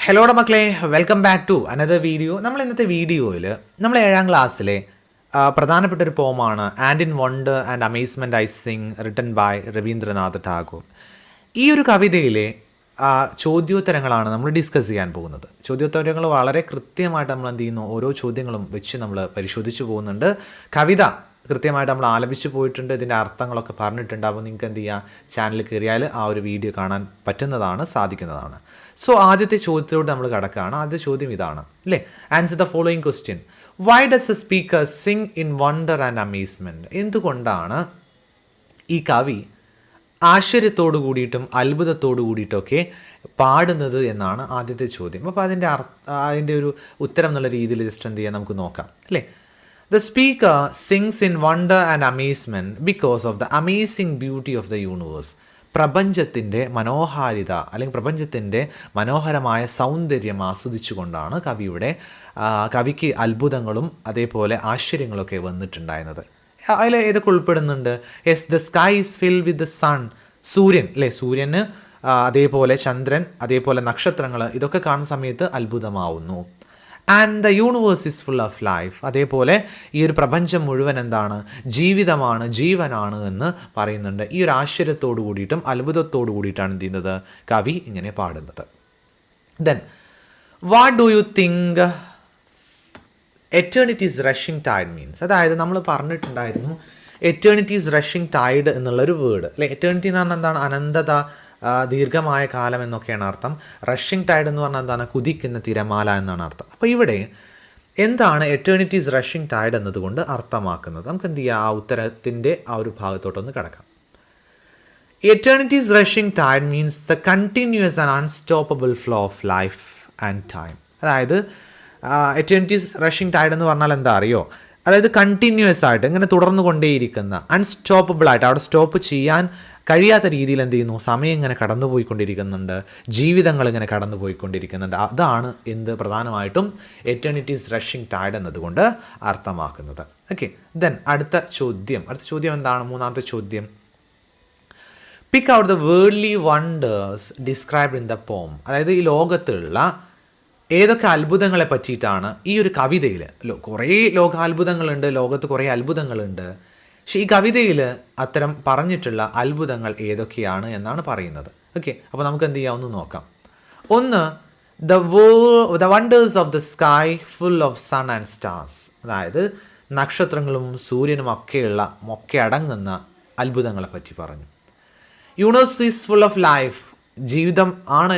ഹലോടെ മക്കളെ, welcome back to another video. നമ്മൾ ഇന്നത്തെ വീഡിയോയിൽ നമ്മൾ 7ാം ക്ലാസ്സിലെ പ്രധാനപ്പെട്ട ഒരു പോമാണ് and in wonder and amazement I sing written by Rabindranath Tagore. ഈ ഒരു കവിതയിലെ ചോദ്യോത്തരങ്ങളാണ് നമ്മൾ ഡിസ്കസ് ചെയ്യാൻ പോകുന്നത്. ചോദ്യോത്തരങ്ങൾ വളരെ കൃത്യമായിട്ട് നമ്മൾ എന്ത് ചെയ്യുന്നു, ഓരോ ചോദ്യങ്ങളും വെച്ച് നമ്മൾ പരിശോധിച്ച് പോകുന്നുണ്ട്. കവിത കൃത്യമായിട്ട് നമ്മൾ ആലപിച്ച് പോയിട്ടുണ്ട്, ഇതിൻ്റെ അർത്ഥങ്ങളൊക്കെ പറഞ്ഞിട്ടുണ്ട്. അപ്പോൾ നിങ്ങൾക്ക് എന്ത് ചെയ്യുക, ചാനൽ കയറിയാൽ ആ ഒരു വീഡിയോ കാണാൻ സാധിക്കുന്നതാണ്. സോ ആദ്യത്തെ ചോദ്യത്തിലൂടെ നമ്മൾ കിടക്കുകയാണ്. ആദ്യത്തെ ചോദ്യം ഇതാണ് അല്ലേ, answer the following question. Why does A speaker Singh in wonder and amazement? എന്തുകൊണ്ടാണ് ഈ കവി ആശ്ചര്യത്തോടു കൂടിയിട്ടും അത്ഭുതത്തോടു കൂടിയിട്ടൊക്കെ പാടുന്നത് എന്നാണ് ആദ്യത്തെ ചോദ്യം. അപ്പോൾ അതിൻ്റെ ഒരു ഉത്തരം എന്നുള്ള രീതിയിൽ ജസ്റ്റ് എന്ത് ചെയ്യാൻ നമുക്ക് നോക്കാം അല്ലേ. The speaker sings in wonder and amazement because of the amazing beauty of the universe. പ്രപഞ്ചത്തിൻ്റെ മനോഹാരിത അല്ലെങ്കിൽ പ്രപഞ്ചത്തിൻ്റെ മനോഹരമായ സൗന്ദര്യം ആസ്വദിച്ചുകൊണ്ടാണ് കവിക്ക് അത്ഭുതങ്ങളും അതേപോലെ ആശ്ചര്യങ്ങളൊക്കെ വന്നിട്ടുണ്ടായിരുന്നത്. അതിൽ ഏതൊക്കെ ഉൾപ്പെടുന്നുണ്ട്? Yes, the sky is filled with the sun. സൂര്യൻ അല്ലേ, സൂര്യന് അതേപോലെ ചന്ദ്രൻ, അതേപോലെ നക്ഷത്രങ്ങൾ, ഇതൊക്കെ കാണുന്ന സമയത്ത് അത്ഭുതമാവുന്നു. And the universe is full of life. അതേപോലെ ഈ ഒരു പ്രപഞ്ചം മുഴുവൻ എന്താണ്, ജീവിതമാണ്, ജീവനാണ് എന്ന് പറയുന്നുണ്ട്. ഈ ഒരു ആശ്ചര്യത്തോടു കൂടിയിട്ടും അത്ഭുതത്തോടു കൂടിയിട്ടാണ് എന്ത് ചെയ്യുന്നത്, കവി ഇങ്ങനെ പാടുന്നത്. Then what do you think eternity's rushing tide means? അതായത് നമ്മൾ പറഞ്ഞിട്ടുണ്ടായിരുന്നു എറ്റേണിറ്റീസ് റഷിംഗ് ടൈഡ് എന്നുള്ളൊരു വേർഡ് അല്ലെ. എറ്റേണിറ്റി എന്ന് പറഞ്ഞാൽ എന്താണ്, അനന്തത, ദീർഘമായ കാലം എന്നൊക്കെയാണ് അർത്ഥം. റഷിംഗ് ടൈഡ് എന്ന് പറഞ്ഞാൽ എന്താണ്, കുതിക്കുന്ന തിരമാല എന്നാണ് അർത്ഥം. അപ്പോൾ ഇവിടെ എന്താണ് എറ്റേണിറ്റീസ് റഷിംഗ് ടൈഡ് എന്നതുകൊണ്ട് അർത്ഥമാക്കുന്നത്? നമുക്ക് എന്ത് ചെയ്യാം, ആ ഉത്തരത്തിൻ്റെ ആ ഒരു ഭാഗത്തോട്ടൊന്ന് കിടക്കാം. Eternity's rushing tide means the continuous and unstoppable flow of life and time. അതായത് എറ്റേണിറ്റീസ് റഷിംഗ് ടൈഡ് എന്ന് പറഞ്ഞാൽ എന്താ അറിയോ, അതായത് കണ്ടിന്യൂസ് ആയിട്ട് ഇങ്ങനെ തുടർന്നു കൊണ്ടേയിരിക്കുന്ന, അൺസ്റ്റോപ്പബിൾ ആയിട്ട് അവിടെ സ്റ്റോപ്പ് ചെയ്യാൻ കഴിയാത്ത രീതിയിൽ എന്ത് ചെയ്യുന്നു, സമയം ഇങ്ങനെ കടന്നു പോയിക്കൊണ്ടിരിക്കുന്നുണ്ട്, ജീവിതങ്ങൾ ഇങ്ങനെ കടന്നു പോയിക്കൊണ്ടിരിക്കുന്നുണ്ട്. അതാണ് പ്രധാനമായിട്ടും എറ്റേണിറ്റീസ് റഷിംഗ് ടൈഡ് എന്നതുകൊണ്ട് അർത്ഥമാക്കുന്നത്. ഓക്കെ, ദെൻ അടുത്ത ചോദ്യം എന്താണ്? മൂന്നാമത്തെ ചോദ്യം, pick out the worldly wonders described in the poem. അതായത് ഈ ലോകത്തുള്ള ഏതൊക്കെ അത്ഭുതങ്ങളെ പറ്റിയിട്ടാണ് ഈ ഒരു കവിതയിൽ, കുറേ ലോകാത്ഭുതങ്ങളുണ്ട്, ലോകത്ത് കുറേ അത്ഭുതങ്ങളുണ്ട്, പക്ഷേ ഈ കവിതയിൽ അത്തരം പറഞ്ഞിട്ടുള്ള അത്ഭുതങ്ങൾ ഏതൊക്കെയാണ് എന്നാണ് പറയുന്നത്. ഓക്കെ, അപ്പോൾ നമുക്ക് എന്ത് ചെയ്യാം, ഒന്ന് നോക്കാം. ഒന്ന്, the wonders of the sky full of sun and stars. അതായത് നക്ഷത്രങ്ങളും സൂര്യനും ഒക്കെ അടങ്ങുന്ന അത്ഭുതങ്ങളെ പറ്റി പറഞ്ഞു. Universe is full of life. ജീവിതം ആണ്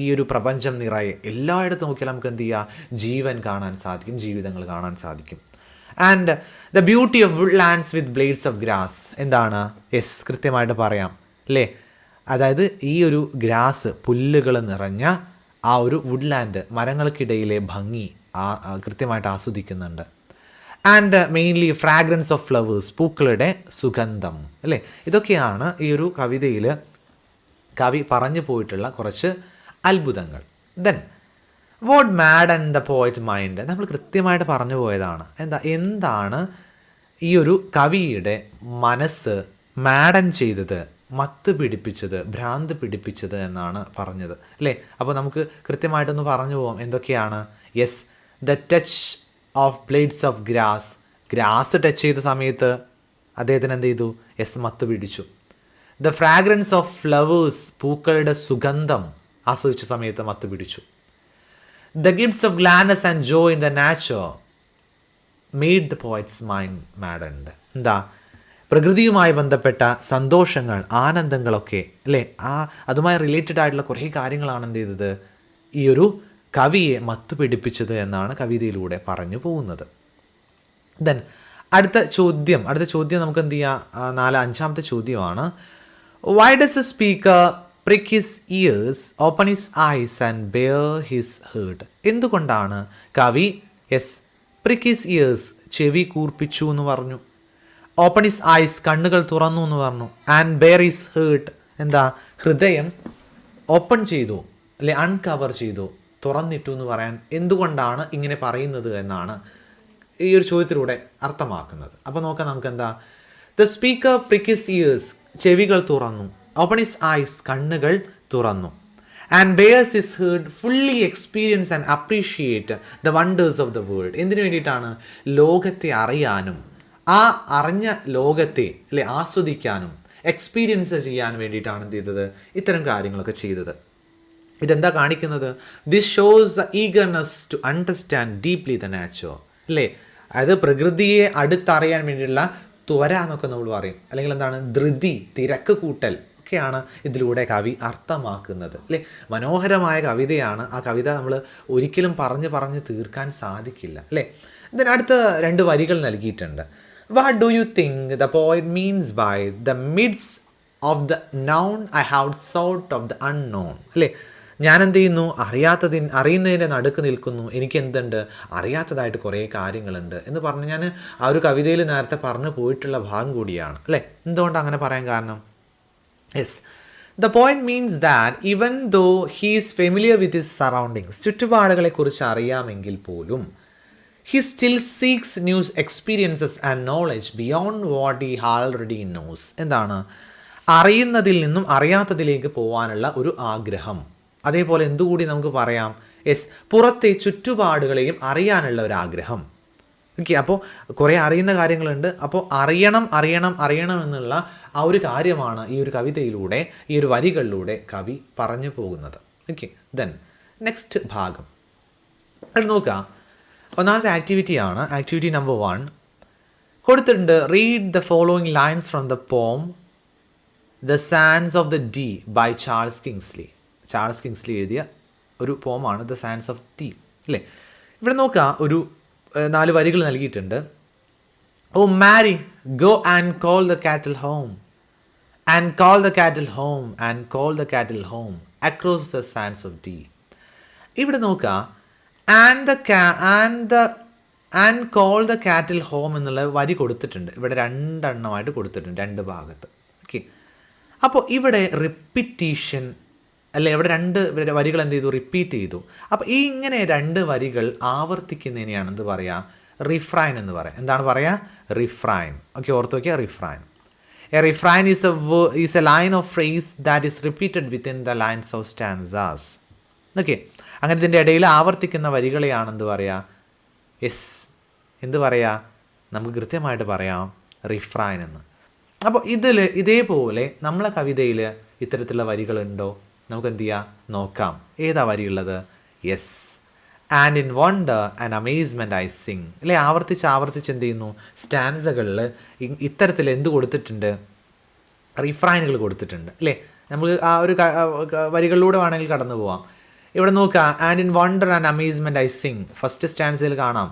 ഈ ഒരു പ്രപഞ്ചം നിറയെ, എല്ലായിടത്തും നോക്കിയാൽ നമുക്ക് എന്ത് ചെയ്യാം, ജീവൻ കാണാൻ സാധിക്കും, ജീവിതങ്ങൾ കാണാൻ സാധിക്കും. And the beauty of wood lands with blades of grass. എന്താണ്? യെസ്, കൃത്യമായിട്ട് പറയാം അല്ലേ. അതായത് ഈ ഒരു ഗ്രാസ്, പുല്ലുകൾ നിറഞ്ഞ ആ ഒരു വുഡ് ലാൻഡ്, മരങ്ങൾക്കിടയിലെ ഭംഗി കൃത്യമായിട്ട് ആസ്വദിക്കുന്നുണ്ട്. And mainly fragrance of flowers, പൂക്കളുടെ സുഗന്ധം അല്ലേ. ഇതൊക്കെയാണ് ഈ ഒരു കവിതയിൽ കവി പറഞ്ഞു പോയിട്ടുള്ള കുറച്ച് അത്ഭുതങ്ങൾ. Then what mad and the poet mind. നമ്മൾ കൃത്യമായിട്ട് പറഞ്ഞു പോയതാണ്. എന്താണ് ഈ ഒരു കവിയുടെ മനസ്സ് മാഡൻ ചെയ്തത്, മത്ത് പിടിപ്പിച്ചത്, ഭ്രാന്ത് പിടിപ്പിച്ചത് എന്നാണ് പറഞ്ഞത് അല്ലേ. അപ്പോൾ നമുക്ക് കൃത്യമായിട്ടൊന്ന് പറഞ്ഞു പോകാം എന്തൊക്കെയാണ്. Yes, the touch of blades of grass touch ചെയ്ത സമയത്ത് അദ്ദേഹത്തിന് എന്ത് ചെയ്തു, യെസ്, മത്ത് പിടിച്ചു. ദ ഫ്രാഗ്രൻസ് ഓഫ് ഫ്ലവേഴ്സ്, പൂക്കളുടെ സുഗന്ധം ആസ്വദിച്ച സമയത്ത് മത്ത് പിടിച്ചു. The gifts of gladness and joy in the nature made the poet's mind maddened. പ്രകൃതിയുമായി ബന്ധപ്പെട്ട സന്തോഷങ്ങൾ, ആനന്ദങ്ങളൊക്കെ അല്ലേ, അതുമായി റിലേറ്റഡ് ആയിട്ടുള്ള കുറേ കാര്യങ്ങളാണ് എന്ത് ചെയ്തത്, ഈ ഒരു കവിയെ മത്ത് പിടിപ്പിച്ചത് എന്നാണ് കവിതയിലൂടെ പറഞ്ഞു പോകുന്നത്. ദെൻ അടുത്ത ചോദ്യം നമുക്ക് എന്ത് ചെയ്യാം, അഞ്ചാമത്തെ ചോദ്യമാണ്. Why does the speaker prick his ears, open his eyes and bare his heart? എന്തുകൊണ്ടാണ് കവി prick his ears, ചെവി കൂർപ്പിച്ചു എന്ന് പറഞ്ഞു, open his eyes, കണ്ണുകൾ തുറന്നു എന്ന് പറഞ്ഞു, and bare his heart, ഹൃദയം ഓപ്പൺ ചെയ്തു അല്ലെ, അൺകവർ ചെയ്തു, തുറന്നിട്ടു എന്ന് പറയാൻ എന്തുകൊണ്ടാണ് ഇങ്ങനെ പറയുന്നത് എന്നാണ് ഈ ഒരു ചോദ്യത്തിലൂടെ അർത്ഥമാക്കുന്നത്. അപ്പോൾ നോക്കാം നമുക്ക് the speaker prick his ears, ചെവികൾ തുറന്നു, ഓപ്പൺ ഹിസ് ഐസ്, കണ്ണുകൾ തുറന്നു, and bears is heard fully experience and appreciate the wonders of the world. എന്തിനു വേണ്ടിയിട്ടാണ്? ലോകത്തെ അറിയാനും ആ അറിഞ്ഞ ലോകത്തെ അല്ലെ ആസ്വദിക്കാനും എക്സ്പീരിയൻസ് ചെയ്യാൻ വേണ്ടിയിട്ടാണ് എന്ത് ചെയ്തത്? ഇത്തരം കാര്യങ്ങളൊക്കെ ചെയ്തത്. ഇതെന്താ കാണിക്കുന്നത്? This shows the eagerness to understand deeply the nature അല്ലേ? അതായത് പ്രകൃതിയെ അടുത്തറിയാൻ വേണ്ടിയുള്ള ത്വര എന്നൊക്കെ നമ്മൾ പറയും, അല്ലെങ്കിൽ എന്താണ് ധൃതി, തിരക്ക് കൂട്ടൽ ഒക്കെയാണ് ഇതിലൂടെ കവി അർത്ഥമാക്കുന്നത് അല്ലേ? മനോഹരമായ കവിതയാണ്. ആ കവിത നമ്മൾ ഒരിക്കലും പറഞ്ഞ് തീർക്കാൻ സാധിക്കില്ല അല്ലേ? ഇതിനടുത്ത 2 വരികൾ നൽകിയിട്ടുണ്ട്. What do you think the poet means by the midst of the known I have sought of the unknown അല്ലേ? ഞാൻ എന്ത് ചെയ്യുന്നു? അറിയുന്നതിൻ്റെ നടുക്ക് നിൽക്കുന്നു, എനിക്ക് എന്തുണ്ട്? അറിയാത്തതായിട്ട് കുറേ കാര്യങ്ങളുണ്ട് എന്ന് പറഞ്ഞ് ഞാൻ ആ ഒരു കവിതയിൽ നേരത്തെ പറഞ്ഞു പോയിട്ടുള്ള ഭാഗം കൂടിയാണ് അല്ലേ? എന്തുകൊണ്ടാണ് അങ്ങനെ പറയാൻ കാരണം? Yes, the point means that even though he is familiar with his surroundings, ചുറ്റുപാടുകളെക്കുറിച്ച് അറിയാമെങ്കിൽ പോലും he still seeks new experiences and knowledge beyond what he already knows. എന്താണ്? അറിയുന്നതിൽ നിന്നും അറിയാത്തതിലേക്ക് പോകാനുള്ള ഒരു ആഗ്രഹം. അതേപോലെ എന്തുകൂടി നമുക്ക് പറയാം? യെസ്, പുറത്തെ ചുറ്റുപാടുകളെയും അറിയാനുള്ള ഒരു ആഗ്രഹം. ഓക്കെ, അപ്പോൾ കുറേ അറിയുന്ന കാര്യങ്ങളുണ്ട്. അപ്പോൾ അറിയണം എന്നുള്ള ആ ഒരു കാര്യമാണ് ഈ ഒരു കവിതയിലൂടെ, ഈ ഒരു വരികളിലൂടെ കവി പറഞ്ഞു പോകുന്നത്. ഓക്കെ, ദെൻ നെക്സ്റ്റ് ഭാഗം അത് നോക്കാം. ഒന്നാമത്തെ ആക്ടിവിറ്റിയാണ്. ആക്ടിവിറ്റി നമ്പർ 1 കൊടുത്തിട്ടുണ്ട്. Read the following lines from the poem the sands of the Dee by Charles Kingsley. Charles Kingsley എഴുതിയ ഒരു പോമാണ് ദ സാൻഡ്സ് ഓഫ് ഡി അല്ലേ? ഇവിടെ നോക്കുക, ഒരു 4 വരികൾ നൽകിയിട്ടുണ്ട്. O Mary go and call the cattle home and call the cattle home and call the cattle home across the sands of Dee. ഇവിടെ നോക്കുക, and call the cattle home എന്നുള്ള വരി കൊടുത്തിട്ടുണ്ട്. ഇവിടെ 2 എണ്ണമായിട്ട് കൊടുത്തിട്ടുണ്ട് 2 ഭാഗത്ത്. ഓക്കെ, അപ്പോൾ ഇവിടെ റിപ്പീറ്റീഷൻ അല്ലേ? ഇവിടെ 2 വരികൾ എന്ത് ചെയ്തു? റിപ്പീറ്റ് ചെയ്തു. അപ്പോൾ ഈ ഇങ്ങനെ 2 വരികൾ ആവർത്തിക്കുന്നതിനെയാണ് എന്ത് പറയുക? റിഫ്രൈൻ എന്ന് പറയാം. എന്താണ് പറയുക? റിഫ്രൈൻ. ഓക്കെ, ഓർത്ത് വയ്ക്കുക, refrain. A refrain is A line of phrase that is repeated within the lines of stanzas. Okay, അങ്ങനെ ഇതിൻ്റെ ഇടയിൽ ആവർത്തിക്കുന്ന വരികളെയാണ് എന്ത് പറയുക? യെസ്, എന്ത് പറയുക? നമുക്ക് കൃത്യമായിട്ട് പറയാം റിഫ്രൈൻ എന്ന്. അപ്പോൾ ഇതേപോലെ നമ്മളെ കവിതയിൽ ഇത്തരത്തിലുള്ള വരികളുണ്ടോ? നമുക്ക് എന്ത് ചെയ്യാം? നോക്കാം. ഏതാ വരിയുള്ളത്? Yes, and in wonder and amazement I sing അല്ലേ? ആവർത്തിച്ച് എന്ത് ചെയ്യുന്നു? സ്റ്റാൻസകളിൽ ഇത്തരത്തിൽ എന്ത് കൊടുത്തിട്ടുണ്ട്? റിഫ്രൈനുകൾ കൊടുത്തിട്ടുണ്ട് അല്ലേ? നമുക്ക് ആ ഒരു വരികളിലൂടെ വേണമെങ്കിൽ കടന്നു പോവാം. ഇവിടെ നോക്കുക, and in wonder and amazement I sing first സ്റ്റാൻസയിൽ കാണാം.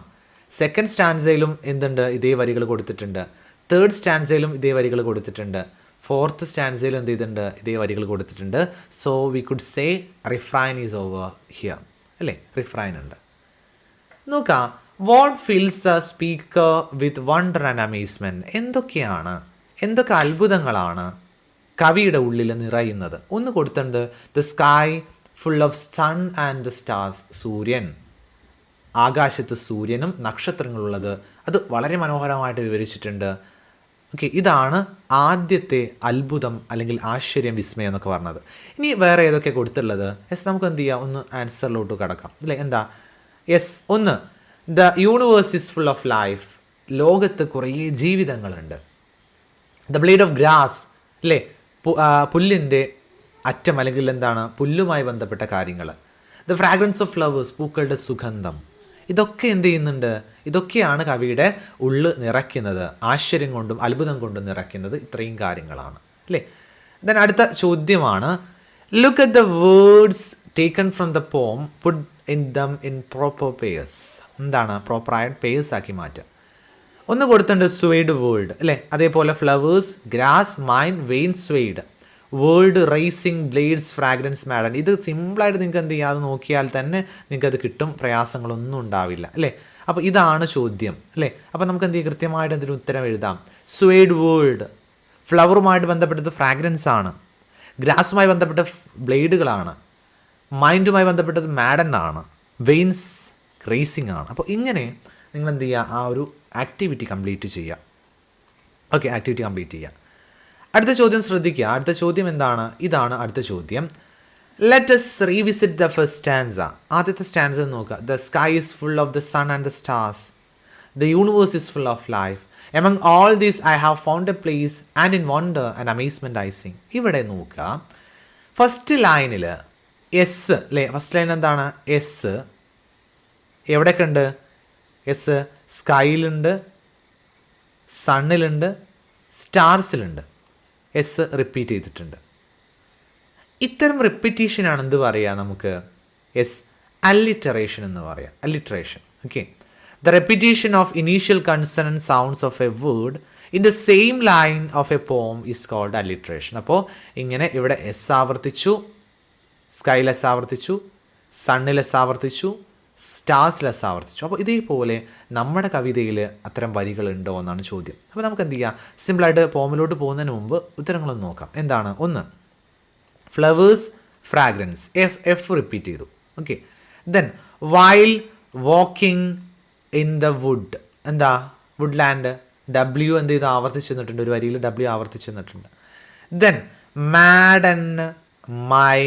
സെക്കൻഡ് സ്റ്റാൻസയിലും എന്തുണ്ട്? ഇതേ വരികൾ കൊടുത്തിട്ടുണ്ട്. തേർഡ് സ്റ്റാൻസയിലും ഇതേ വരികൾ കൊടുത്തിട്ടുണ്ട്. ഫോർത്ത് സ്റ്റാൻസയിലും എന്ത് ചെയ്തിട്ടുണ്ട്? ഇതേ വരികൾ കൊടുത്തിട്ടുണ്ട്. So we could say refrain is over here അല്ലേ? റിഫ്രൈൻ ഉണ്ട്. നോക്കാം, what fills the speaker with wonder and amazement. എന്തൊക്കെ അത്ഭുതങ്ങളാണ് കവിയുടെ ഉള്ളിൽ നിറയുന്നത്? ഒന്ന് കൊടുത്തിട്ടുണ്ട്, the sky full of sun and the stars. സൂര്യൻ, ആകാശത്ത് സൂര്യനും നക്ഷത്രങ്ങളുള്ളത്, അത് വളരെ മനോഹരമായിട്ട് വിവരിച്ചിട്ടുണ്ട്. ഓക്കെ, ഇതാണ് ആദ്യത്തെ അത്ഭുതം അല്ലെങ്കിൽ ആശ്ചര്യം, വിസ്മയം എന്നൊക്കെ പറഞ്ഞത്. ഇനി വേറെ ഏതൊക്കെ കൊടുത്തുള്ളത്? യെസ്, നമുക്ക് എന്ത് ചെയ്യാം? ഒന്ന് ആൻസറിലോട്ട് കിടക്കാം അല്ലേ? എന്താ? യെസ്, ഒന്ന് the universe is full of life. ലോകത്ത് കുറേ ജീവിതങ്ങളുണ്ട്. ദ ബ്ലേഡ് ഓഫ് ഗ്രാസ് അല്ലേ? പുല്ലിൻ്റെ അറ്റം അല്ലെങ്കിൽ എന്താണ്? പുല്ലുമായി ബന്ധപ്പെട്ട കാര്യങ്ങൾ. ദ ഫ്രാഗ്രൻസ് ഓഫ് ഫ്ലവേഴ്സ്, പൂക്കളുടെ സുഗന്ധം. ഇതൊക്കെ എന്ത് ചെയ്യുന്നുണ്ട്? ഇതൊക്കെയാണ് കവിയുടെ ഉള്ളു നിറയ്ക്കുന്നത്. ആശ്ചര്യം കൊണ്ടും അത്ഭുതം കൊണ്ടും നിറയ്ക്കുന്നത് ഇത്രയും കാര്യങ്ങളാണ് അല്ലേ? ദെൻ അടുത്ത ചോദ്യമാണ്, look at the words taken from the പോം, put in them in proper purse. എന്താണ്? പ്രോപ്പറായിട്ട് പേഴ്സ് ആക്കി മാറ്റുക. ഒന്ന് കൊടുത്തിട്ടുണ്ട് സ്വേഡ് വേൾഡ് അല്ലേ? അതേപോലെ flowers, grass, mine, vein, swayed, world, racing, blades, fragrance, madden. ഇത് സിമ്പിളായിട്ട് നിങ്ങൾക്ക് എന്ത് ചെയ്യുക? അത് നോക്കിയാൽ തന്നെ നിങ്ങൾക്കത് കിട്ടും, പ്രയാസങ്ങളൊന്നും ഉണ്ടാവില്ല അല്ലേ? അപ്പോൾ ഇതാണ് ചോദ്യം അല്ലേ? അപ്പോൾ നമുക്ക് എന്ത് ചെയ്യും? കൃത്യമായിട്ട് അതിന് ഉത്തരം എഴുതാം. സ്വേഡ് വേൾഡ്, ഫ്ലവറുമായിട്ട് ബന്ധപ്പെട്ടത് ഫ്രാഗ്രൻസ് ആണ്. ഗ്രാസുമായി ബന്ധപ്പെട്ട ബ്ലേഡുകളാണ്. മൈൻഡുമായി ബന്ധപ്പെട്ടത് മാഡൻ ആണ്. വെയിൻസ് റേസിംഗ് ആണ്. അപ്പോൾ ഇങ്ങനെ നിങ്ങൾ എന്ത് ചെയ്യുക? ആ ഒരു ആക്ടിവിറ്റി കംപ്ലീറ്റ് ചെയ്യുക. ഓക്കെ, ആക്ടിവിറ്റി കംപ്ലീറ്റ് ചെയ്യുക. അടുത്ത ചോദ്യം ശ്രദ്ധിക്കുക. അടുത്ത ചോദ്യം എന്താണ്? ഇതാണ് അടുത്ത ചോദ്യം. Let us revisit the first stanza. ആദ്യത്തെ സ്റ്റാൻസ നോക്കുക. The sky is full of the sun and the stars. The universe is full of life. Among all these I have found a place and in wonder and amazement I sing. ഇവിടെ നോക്കുക, first ലൈനിൽ S അല്ലേ, first line എന്താണ്? S എവിടെയൊക്കെ ഉണ്ട്? S സ്കൈയിലുണ്ട്, സണ്ണിലുണ്ട്, സ്റ്റാർസിലുണ്ട്. S repeat ചെയ്തിട്ടുണ്ട്. ഇത്തരം റിപ്പീറ്റീഷനാണ് എന്ത് പറയുക നമുക്ക്? എസ് അല്ലിറ്ററേഷൻ എന്ന് പറയാം. Alliteration. Okay. The repetition of initial consonant sounds of a word in the same line of a poem is called alliteration. അപ്പോൾ ഇങ്ങനെ ഇവിടെ എസ് ആവർത്തിച്ചു, സ്കൈൽ എസ് ആവർത്തിച്ചു, സണ്ണിൽ എസ് ആവർത്തിച്ചു, സ്റ്റാർസിൽ എസ് ആവർത്തിച്ചു. അപ്പോൾ ഇതേപോലെ നമ്മുടെ കവിതയിൽ അത്തരം വരികളുണ്ടോ എന്നാണ് ചോദ്യം. അപ്പോൾ നമുക്ക് എന്ത് ചെയ്യാം? സിമ്പിളായിട്ട് പോമിലോട്ട് പോകുന്നതിന് മുമ്പ് ഉത്തരങ്ങളൊന്ന് നോക്കാം. എന്താണ്? ഒന്ന്, ഫ്ലവേഴ്സ്, ഫ്രാഗ്രൻസ്, എഫ് റിപ്പീറ്റ് ചെയ്തു. Okay. Then while walking in the wood, എന്താ? വുഡ്ലാൻഡ്, ഡബ്ല്യു എന്ത് ചെയ്ത് ആവർത്തിച്ച് തന്നിട്ടുണ്ട്, ഒരു വരിയിൽ ഡബ്ല്യു ആവർത്തിച്ച് തന്നിട്ടുണ്ട്. ദെൻ മാഡൻ മൈ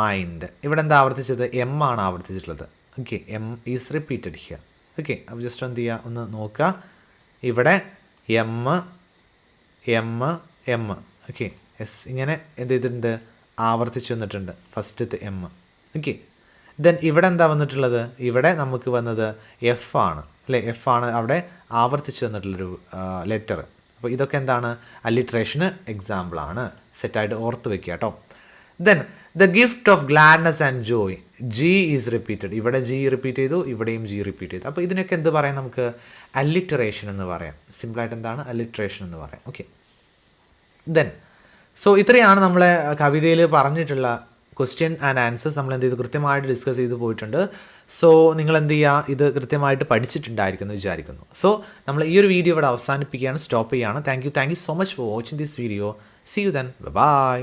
മൈൻഡ്, ഇവിടെ എന്താ ആവർത്തിച്ചത്? എം ആണ് ആവർത്തിച്ചിട്ടുള്ളത്. Okay. M is repeated here. Okay. അപ്പോൾ ജസ്റ്റ് എന്ത് ചെയ്യുക, ഒന്ന് നോക്കുക. ഇവിടെ M M M. Okay. S ഇങ്ങനെ എന്ത് ചെയ്തിട്ടുണ്ട്? ആവർത്തിച്ച് വന്നിട്ടുണ്ട് ഫസ്റ്റത്തെ എം. ഓക്കെ. ദെൻ ഇവിടെ എന്താ വന്നിട്ടുള്ളത്? ഇവിടെ നമുക്ക് വന്നത് എഫ് ആണ് അല്ലേ? എഫ് ആണ് അവിടെ ആവർത്തിച്ച് വന്നിട്ടുള്ളൊരു ലെറ്റർ. അപ്പോൾ ഇതൊക്കെ എന്താണ്? അല്ലിട്രേഷന് എക്സാമ്പിളാണ്. സെറ്റായിട്ട് ഓർത്ത് വെക്കുക കേട്ടോ. Then the gift of gladness and Joy, G is repeated. ഇവിടെ ജി റിപ്പീറ്റ് ചെയ്തു, ഇവിടെയും ജി റിപ്പീറ്റ് ചെയ്തു. അപ്പോൾ ഇതിനൊക്കെ എന്ത് പറയാം നമുക്ക്? അല്ലിറ്ററേഷൻ എന്ന് പറയാം. സിമ്പിളായിട്ട് എന്താണ്? അല്ലിട്രേഷൻ എന്ന് പറയാം. ഓക്കെ. ദെൻ സോ ഇത്രയാണ് നമ്മളെ കവിതയിൽ പറഞ്ഞിട്ടുള്ള ക്വസ്റ്റ്യൻ ആൻഡ് ആൻസേഴ്സ്. നമ്മൾ എന്ത് ചെയ്തു? കൃത്യമായിട്ട് ഡിസ്കസ് ചെയ്ത് പോയിട്ടുണ്ട്. സോ നിങ്ങൾ എന്ത് ചെയ്യുക? ഇത് കൃത്യമായിട്ട് പഠിച്ചിട്ടുണ്ടായിരിക്കുന്നു വിചാരിക്കുന്നു. സോ നമ്മൾ ഈ ഒരു വീഡിയോ ഇവിടെ അവസാനിപ്പിക്കുകയാണ്, സ്റ്റോപ്പ് ചെയ്യുകയാണ്. Thank you so much for watching this video. See you then. By.